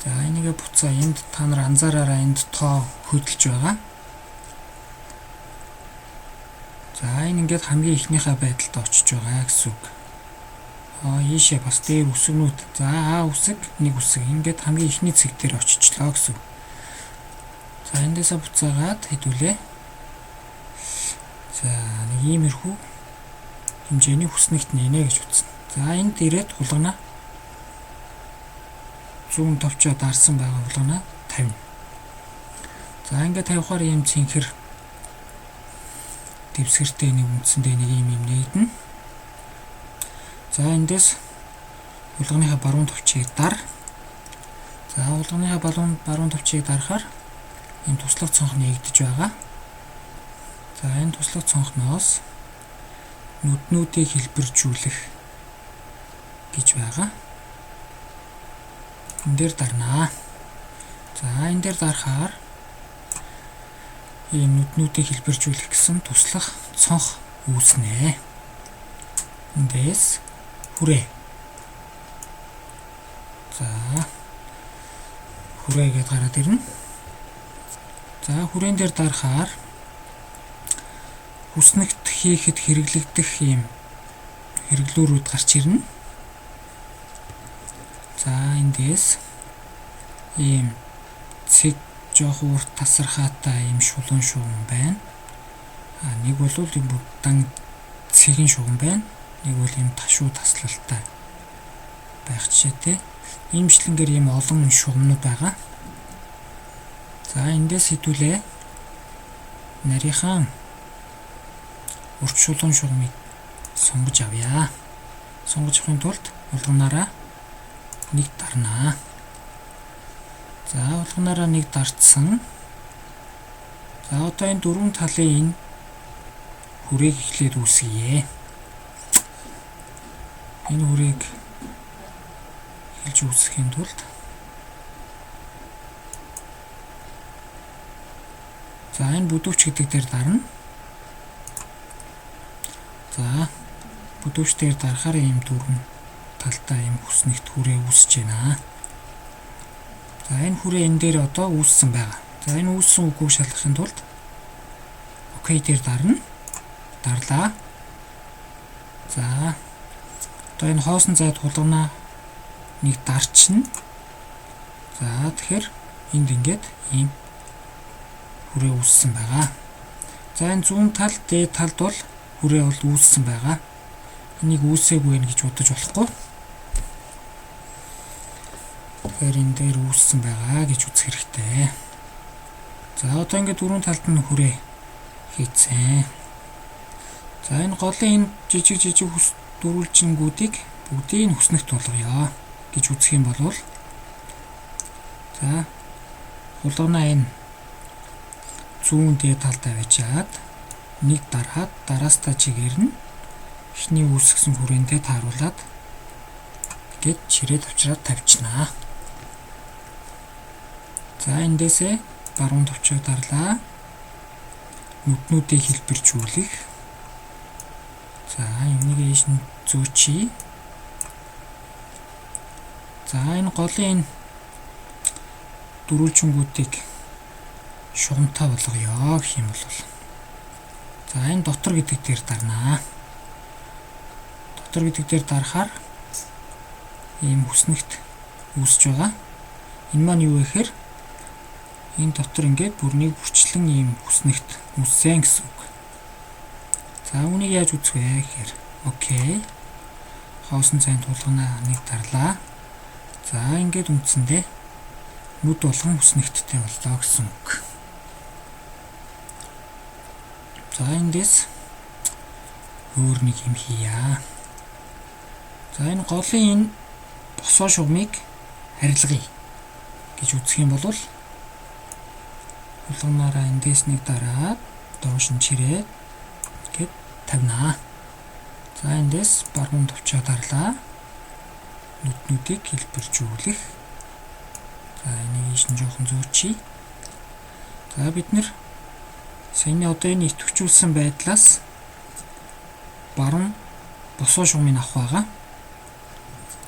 За энийгээ буцаа энд та нар анзаараараа энд тоо хөдөлж байгаа. За энэ ингээд хамгийн ихнийхээ байдалд очиж байгаа гэсэн үг. Ийшээ бас дээр үсгнүүд. За А үсэг, нэг үсэг. Ингээд хамгийн ихний цэг дээр очичлоо гэсэн үг. За эндээсээ буцаагаад хэдүүлээ. За нэг иймэрхүү хэмжээний хүснэгт нэнэ гэж утсан. За энд ирээд хулгана. 100 товчоо дарсан байгаа хулгана 50. За ингээд тавихаар ийм цэнхэр дэвсгэртэй нэг үндсэндээ нэг юм нэгдэнэ. За эндээс хулганыхаа баруун товчийг дар. За хулганыхаа баруун товчийг дарахаар энэ туслах цонх нэгдэж байгаа. За энэ туслах цонхноос нүднүүдийг хэлбэржүүлэх гэж байгаа. Энэ дээр дарнаа. За энэ дээр дарахаар ийм нүднүүдийг хэлбэржүүлэх гэсэн туслах цонх үүснэ. Эндээс хүрээ. За хүрээгээд гараад ирнэ. За хүрээн дээр дарахаар хүснэгт хийхэд хэрэглэгдэх ийм хэрэглүүрүүд гарч ирнэ. За эндээс ийм цэг жоох урт тасархаатай ийм шулуун шугам байна. Нэг бол ийм будаан цэгийн шугам байна. Нэг бол ийм ташуу таслалтай байх жишээтэй. Иймчлэнгээр ийм олон шугамнууд байгаа. За эндээс хэдүүлээ нарийнхан урт шулуун шугамыг сонгож авъя. Сонгож авахын тулд хулганаараа нэг дарнаа. За хулганаараа нэг дарцсан. За одоо энэ дөрвөн талын энэ хүрээг эхлээд үүсгье. Энэ хүрээг эхэлж үүсгэхийн тулд за энэ бүдүүч гэдэг дээр дарна. За бүдүүч дээр дарахаар ийм дөрвөн талтай ийм хүснэгт хүрээ үүсэж байна. За энэ хүрээ энэ дээр одоо үүссэн байгаа. За энэ үүссэн үгүйг шалгахын тулд окей дээр дарна. Дарлаа. За одоо энэ хоосон зайд хулгана нэг дарчна. За тэгэхээр энд ингээд ийм хүрээ үүссэн байгаа. За энэ зүүн тал, дээд талд бол хүрээ бол үүссэн байгаа. Энийг үүсээгүй гэж бодож болохгүй. Тэгэхээр энэ дээр үүссэн байгаа гэж үзэх хэрэгтэй. За одоо ингээд дөрвөн талд нь хүрээ хийцэн. За энэ голын энэ жижиг дөрвөлжингүүдийг бүгдийг хүснэгт болгоё гэж үзэх юм бол за хулгана энэ зүүн дээд талд авчиад нэг дараад дараас та чигээр нь эхний үүсгэсэн хүрээнтэй тааруулаад гээд чирээд авчраад тавьчихнаа. За эндээсээ баруун товчоо дарлаа. Нүднүүдийг хэлбэржүүлэх. За энийг ийш нь зөөчий. За энэ голын дөрвөлжингүүдийг шугамтай болгоё гэх юм бол. За энэ дотор гэдэг дээр дарнаа. Дотор гэдэг дээр дарахаар ийм хүснэгт үүсэж байгаа. Энэ маань юу вэ гэхээр энэ дотор ингээд бүрнийг бүрчлэн ийм хүснэгт үүссэн гэсэн үг. За үүнийг яаж үзэх вэ гэхээр окей. Хоосон цайнд хулгана нэг дарлаа. За ингээд үндсэндээ нүд болгон хүснэгттэй боллоо гэсэн үг. За эндээс өөр нэг юм хийя. За энэ голын энэ босоо шугамыг харилцгая гэж үзэх юм бол хулганаараа эндээс нэг дараад доош нь чирээд гээд тавина. За эндээс баруун товчоо дарлаа. Нүднүүдийг хэлбэржүүлэх. За энийг ийш нь жоохон зөөчий. За бид нэр саяны одоо энэ идэвхжүүлсэн байдлаас баруун босоо шугамыг авах байгаа.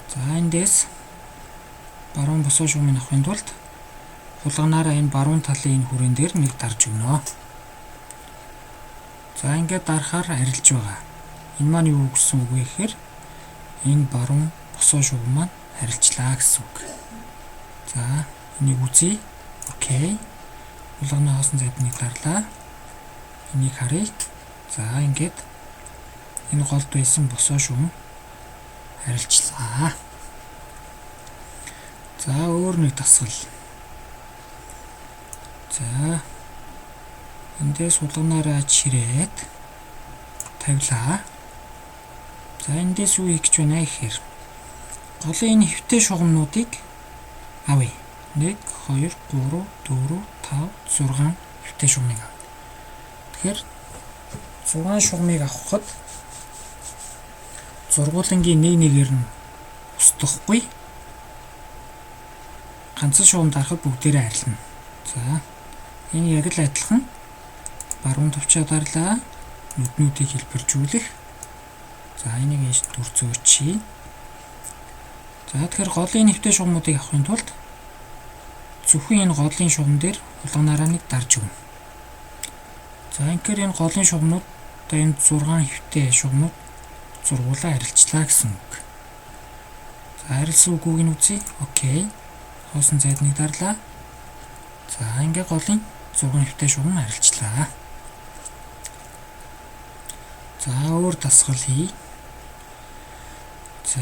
За эндээс баруун босоо шугамыг авахын тулд хулганаараа энэ баруун талын энэ хүрээн дээр нэг дарж өгнө. За ингээд дарахаар арилж байгаа. Энэ маань юу гэсэн үг вэ гэхээр энэ баруун босоо шугам маань арилжлаа гэсэн үг. За энийг үзье. Окей. Хулганы хоосон зайд нэг дарлаа. Энийг харъя. За ингээд энэ голд байсан босоо шугам арилжлаа. За өөр нэг дасгал. За эндээс хулганаараа чирээд тавилаа. За эндээс юу хийх гэж байна гэхээр голын энэ хөвтэй шугамнуудыг авъя. 1 2 3 4 5 6 хөвтэй шугамыг авъя. Тэгэхээр 6 шугамыг авахад зургуулангийн нэгээр нь устгахгүй. Ганцхан шугам дарахад бүгдээрээ арилна. За энэ яг л адилхан баруун төвчөө дарлаа. Нүднүүдийг хэлбэржүүлэх. За энийг ийш дүрцөөчий. За тэгэхээр голын нэвтэй шугамуудыг авахын тулд зөвхөн энэ голын шугам дээр хулганаараа нэг дарж өгнө. За ингээд энэ голын шугамнууд одоо энэ 6 нэвтэй шугамнууд зургуулаа арилжлаа гэсэн үг. За арилсан үгүйг нь үзье. Окей. Хоосон зайд нэг дарлаа. За ингээд голын 6 нэвтэй шугам арилжлаа. За өөр дасгал хий. За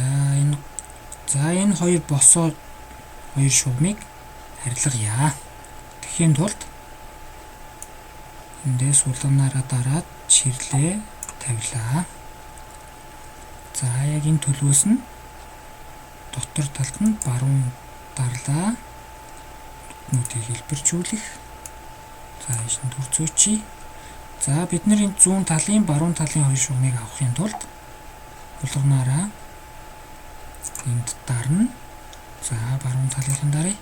энэ хоёр босоо хоёр шугамыг арилгая. Тэхийн тулд эндээс хулганаараа дараад чирлээ тавилаа. За яг энэ төлөвөөс нь дотор талд нь баруун дарлаа. Нүдийг хэлбэржүүлэх. За ийш нь дүрцөөчий. За бид нар энэ зүүн талын баруун талын хоёр шугамыг авахын тулд хулганаараа энд дарна. За баруун талын даръя.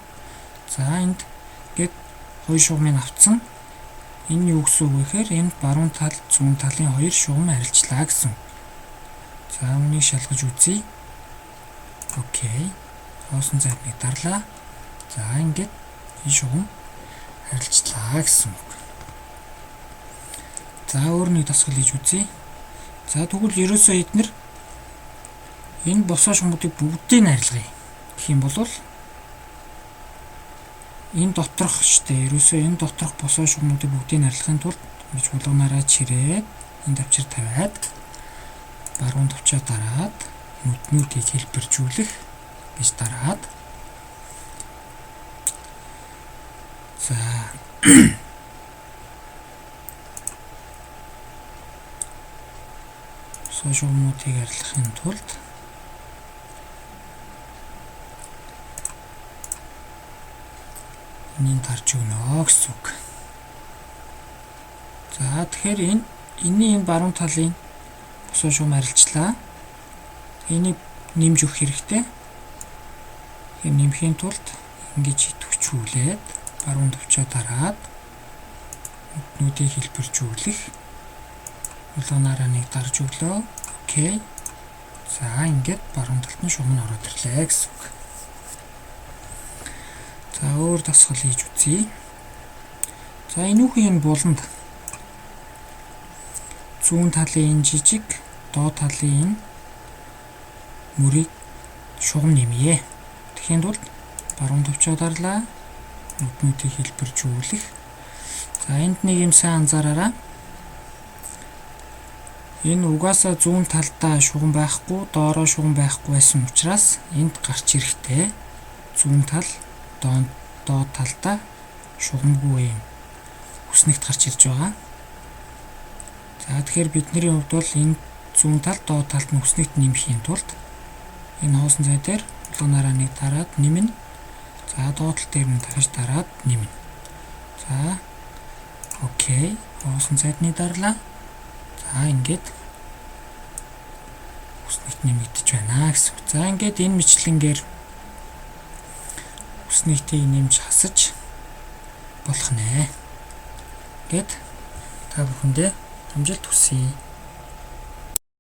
За энд гээд хоёр шугамыг авцсан. Энэ юу гэсэн үг вэ гэхээр энэ баруун тал зүүн талын хоёр шугам арилжлаа гэсэн. За үүнийг шалгаж үзье. Окей. Хоосон зайд нэг дарлаа. За ингээд энэ шугам арилжлаа гэсэн үг. За өөр нэг дасгал хийж үзье. За тэгвэл ерөөсөө эднэр энэ босоо шугамуудыг бүгдийг арилгая. Гэх юм бол энэ доторх штэ ерөөсөө энэ доторх босоо шугамуудыг бүгдийг арилгахын тулд гэж хулганаараа чирээд энэ давчир тавиад баруун төвчөө дараад нүднүүдийг хэлбэржүүлэх гэж дараад за шугамнуудыг арилгахын тулд энэ тарж өгнө гэсэн үг. За тэгэхээр энэ баруун талын босоо шугам арилжлаа. Энийг нэмж өгөх хэрэгтэй. Тэгэхээр нэмхийн тулд ингэж итвчүүлээд баруун төвчөө дараад нүдийг хэлбэржүүлэх. Хулганаараа нэг дарж өглөө. Окей. За ингээд баруун талд нь шугам ороод ирлээ гэсэн үг. За өөр дасгал хийж үзье. За энэ үеийн буланд зүүн талын энэ жижиг, доод талын энэ мөрийг шугам нэмье. Тэхийн тулд баруун төвчөө дарлаа. Нүднүүдийг хэлбэржүүлэх. За энд нэг юм сайн анзаараарай. Энэ угаасаа зүүн талдаа шугам байхгүй, доороо шугам байхгүй байсан учраас энд гарч ирэхдээ зүүн тал, доод талдаа шугамгүй юм хүснэгт гарч ирж байгаа. За тэгэхээр бидний хувьд бол энэ зүүн тал, доод талд нь хүснэгт нэмхийн тулд энэ хоосон зай дээр хулганаараа нэг дараад нэмнэ. За доод тал дээр нь дахиж дараад нэмнэ. За окей. Хоосон зайд нэг дарлаа. За ингээд хүснэгт нэмэгдэж байна гэсэн. За ингээд энэ мэтлэнгээр хүснэгтийг нэмж хасаж болох нэ. Гэт та бүхэндээ амжилт хүсье.